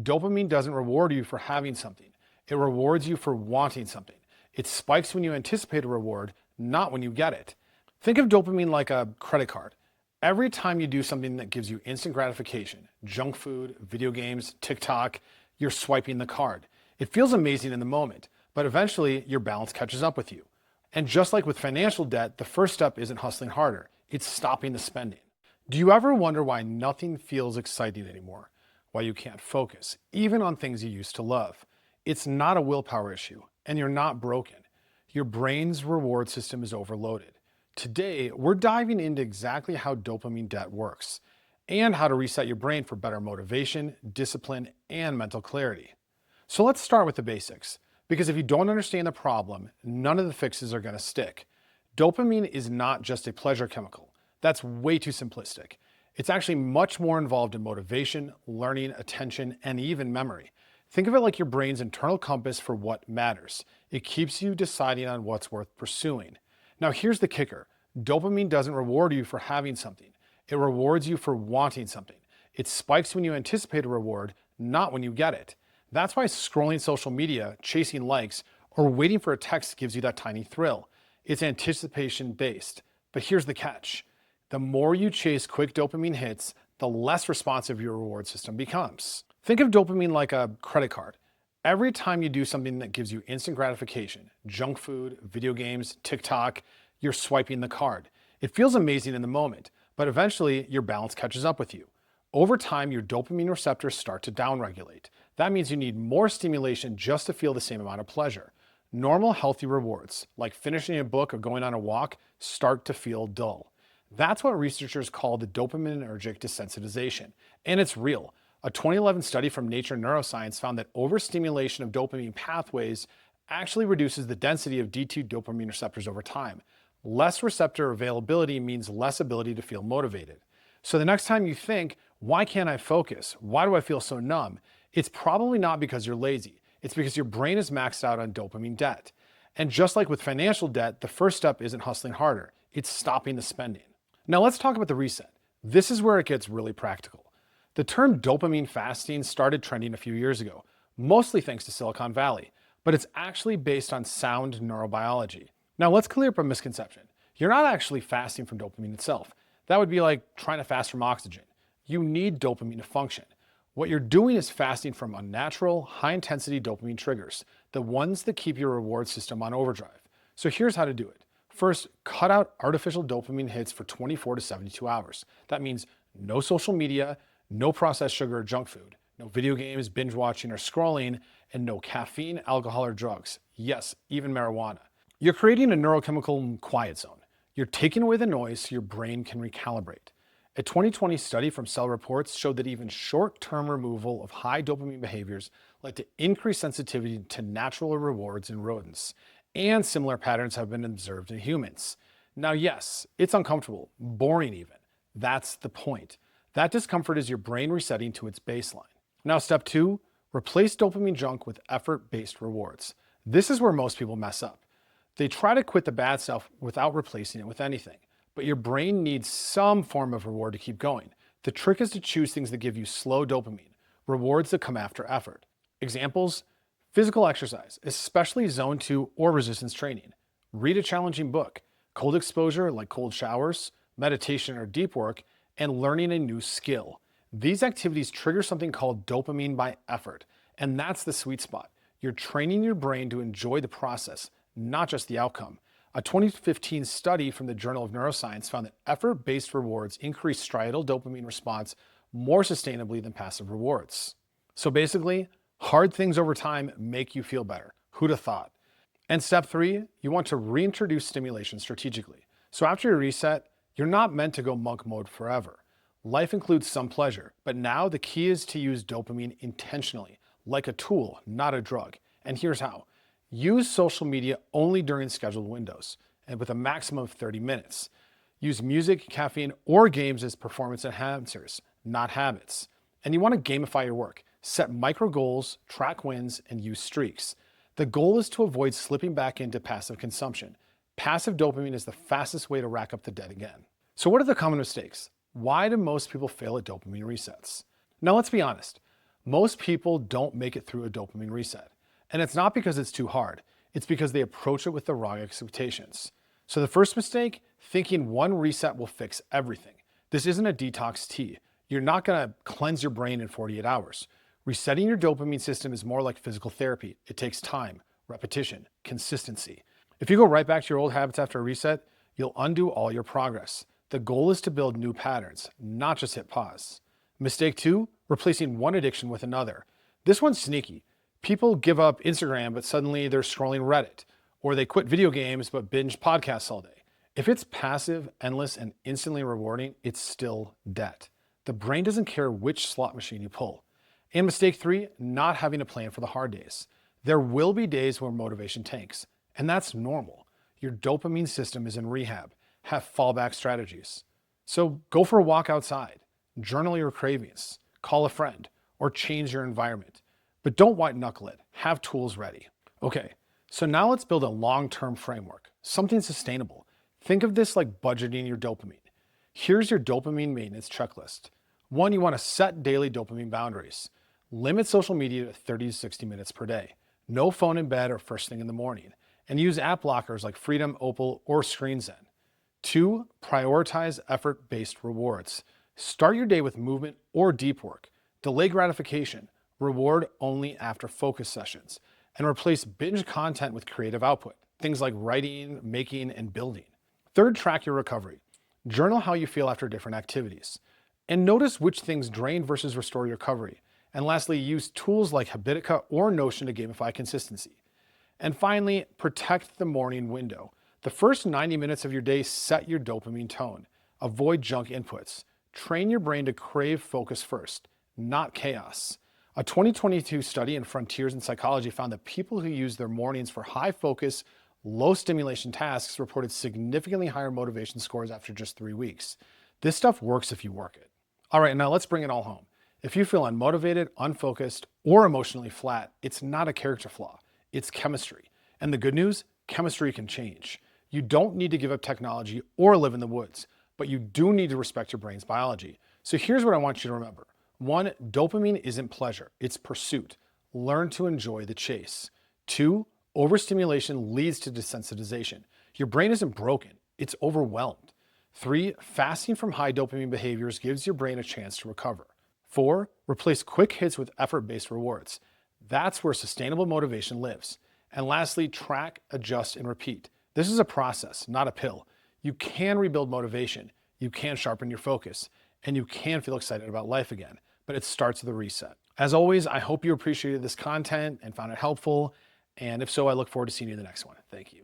Dopamine doesn't reward you for having something. It rewards you for wanting something. It spikes when you anticipate a reward, not when you get it. Think of dopamine like a credit card. Every time you do something that gives you instant gratification, junk food, video games, TikTok, you're swiping the card. It feels amazing in the moment, but eventually your balance catches up with you. And just like with financial debt, the first step isn't hustling harder, it's stopping the spending. Do you ever wonder why nothing feels exciting anymore? Why you can't focus, even on things you used to love? It's not a willpower issue, and you're not broken. Your brain's reward system is overloaded. Today, we're diving into exactly how dopamine debt works and how to reset your brain for better motivation, discipline, and mental clarity. So let's start with the basics, because if you don't understand the problem, none of the fixes are going to stick. Dopamine is not just a pleasure chemical. That's way too simplistic. It's actually much more involved in motivation, learning, attention, and even memory. Think of it like your brain's internal compass for what matters. It keeps you deciding on what's worth pursuing. Now here's the kicker. Dopamine doesn't reward you for having something. It rewards you for wanting something. It spikes when you anticipate a reward, not when you get it. That's why scrolling social media, chasing likes, or waiting for a text gives you that tiny thrill. It's anticipation based. But here's the catch. The more you chase quick dopamine hits, the less responsive your reward system becomes. Think of dopamine like a credit card. Every time you do something that gives you instant gratification, junk food, video games, TikTok, you're swiping the card. It feels amazing in the moment, but eventually your balance catches up with you. Over time, your dopamine receptors start to downregulate. That means you need more stimulation just to feel the same amount of pleasure. Normal, healthy rewards, like finishing a book or going on a walk, start to feel dull. That's what researchers call the dopaminergic desensitization, and it's real. A 2011 study from Nature Neuroscience found that overstimulation of dopamine pathways actually reduces the density of D2 dopamine receptors over time. Less receptor availability means less ability to feel motivated. So the next time you think, why can't I focus? Why do I feel so numb? It's probably not because you're lazy. It's because your brain is maxed out on dopamine debt. And just like with financial debt, the first step isn't hustling harder. It's stopping the spending. Now let's talk about the reset. This is where it gets really practical. The term dopamine fasting started trending a few years ago, mostly thanks to Silicon Valley, but it's actually based on sound neurobiology. Now let's clear up a misconception. You're not actually fasting from dopamine itself. That would be like trying to fast from oxygen. You need dopamine to function. What you're doing is fasting from unnatural, high-intensity dopamine triggers, the ones that keep your reward system on overdrive. So here's how to do it. First, cut out artificial dopamine hits for 24 to 72 hours. That means no social media, no processed sugar or junk food, no video games, binge watching or scrolling, and no caffeine, alcohol, or drugs. Yes, even marijuana. You're creating a neurochemical quiet zone. You're taking away the noise so your brain can recalibrate. A 2020 study from Cell Reports showed that even short-term removal of high dopamine behaviors led to increased sensitivity to natural rewards in rodents, and similar patterns have been observed in humans. Now, yes, it's uncomfortable, boring even. That's the point. That discomfort is your brain resetting to its baseline. Now, step 2, replace dopamine junk with effort-based rewards. This is where most people mess up. They try to quit the bad stuff without replacing it with anything. But your brain needs some form of reward to keep going. The trick is to choose things that give you slow dopamine, rewards that come after effort. Examples: physical exercise, especially zone 2 or resistance training. Read a challenging book, cold exposure like cold showers, meditation or deep work, and learning a new skill. These activities trigger something called dopamine by effort, and that's the sweet spot. You're training your brain to enjoy the process, not just the outcome. A 2015 study from the Journal of Neuroscience found that effort-based rewards increase striatal dopamine response more sustainably than passive rewards. So basically, hard things over time make you feel better. Who'd have thought? And step 3, you want to reintroduce stimulation strategically. So after your reset, you're not meant to go monk mode forever. Life includes some pleasure, but now the key is to use dopamine intentionally, like a tool, not a drug. And here's how. Use social media only during scheduled windows and with a maximum of 30 minutes. Use music, caffeine, or games as performance enhancers, not habits. And you want to gamify your work. Set micro goals, track wins, and use streaks. The goal is to avoid slipping back into passive consumption. Passive dopamine is the fastest way to rack up the debt again. So what are the common mistakes? Why do most people fail at dopamine resets? Now let's be honest. Most people don't make it through a dopamine reset. And it's not because it's too hard, it's because they approach it with the wrong expectations. So the first mistake, thinking one reset will fix everything. This isn't a detox tea. You're not gonna cleanse your brain in 48 hours. Resetting your dopamine system is more like physical therapy. It takes time, repetition, consistency. If you go right back to your old habits after a reset, you'll undo all your progress. The goal is to build new patterns, not just hit pause. Mistake two, replacing one addiction with another. This one's sneaky. People give up Instagram, but suddenly they're scrolling Reddit, or they quit video games, but binge podcasts all day. If it's passive, endless, and instantly rewarding, it's still debt. The brain doesn't care which slot machine you pull. And mistake three, not having a plan for the hard days. There will be days where motivation tanks, and that's normal. Your dopamine system is in rehab. Have fallback strategies. So go for a walk outside, journal your cravings, call a friend, or change your environment. But don't white knuckle it. Have tools ready. Okay, so now let's build a long-term framework, something sustainable. Think of this like budgeting your dopamine. Here's your dopamine maintenance checklist. One, you want to set daily dopamine boundaries. Limit social media to 30 to 60 minutes per day. No phone in bed or first thing in the morning. And use app blockers like Freedom, Opal, or ScreenZen. Two, prioritize effort-based rewards. Start your day with movement or deep work. Delay gratification. Reward only after focus sessions. And replace binge content with creative output. Things like writing, making, and building. Third, track your recovery. Journal how you feel after different activities. And notice which things drain versus restore your recovery. And lastly, use tools like Habitica or Notion to gamify consistency. And finally, protect the morning window. The first 90 minutes of your day set your dopamine tone. Avoid junk inputs. Train your brain to crave focus first, not chaos. A 2022 study in Frontiers in Psychology found that people who use their mornings for high focus, low stimulation tasks reported significantly higher motivation scores after just 3 weeks. This stuff works if you work it. All right, now let's bring it all home. If you feel unmotivated, unfocused, or emotionally flat, it's not a character flaw. It's chemistry. And the good news, chemistry can change. You don't need to give up technology or live in the woods, but you do need to respect your brain's biology. So here's what I want you to remember. One, dopamine isn't pleasure, it's pursuit. Learn to enjoy the chase. Two, overstimulation leads to desensitization. Your brain isn't broken, it's overwhelmed. Three, fasting from high dopamine behaviors gives your brain a chance to recover. Four, replace quick hits with effort-based rewards. That's where sustainable motivation lives. And lastly, track, adjust, and repeat. This is a process, not a pill. You can rebuild motivation, you can sharpen your focus, and you can feel excited about life again, but it starts with a reset. As always, I hope you appreciated this content and found it helpful, and if so, I look forward to seeing you in the next one. Thank you.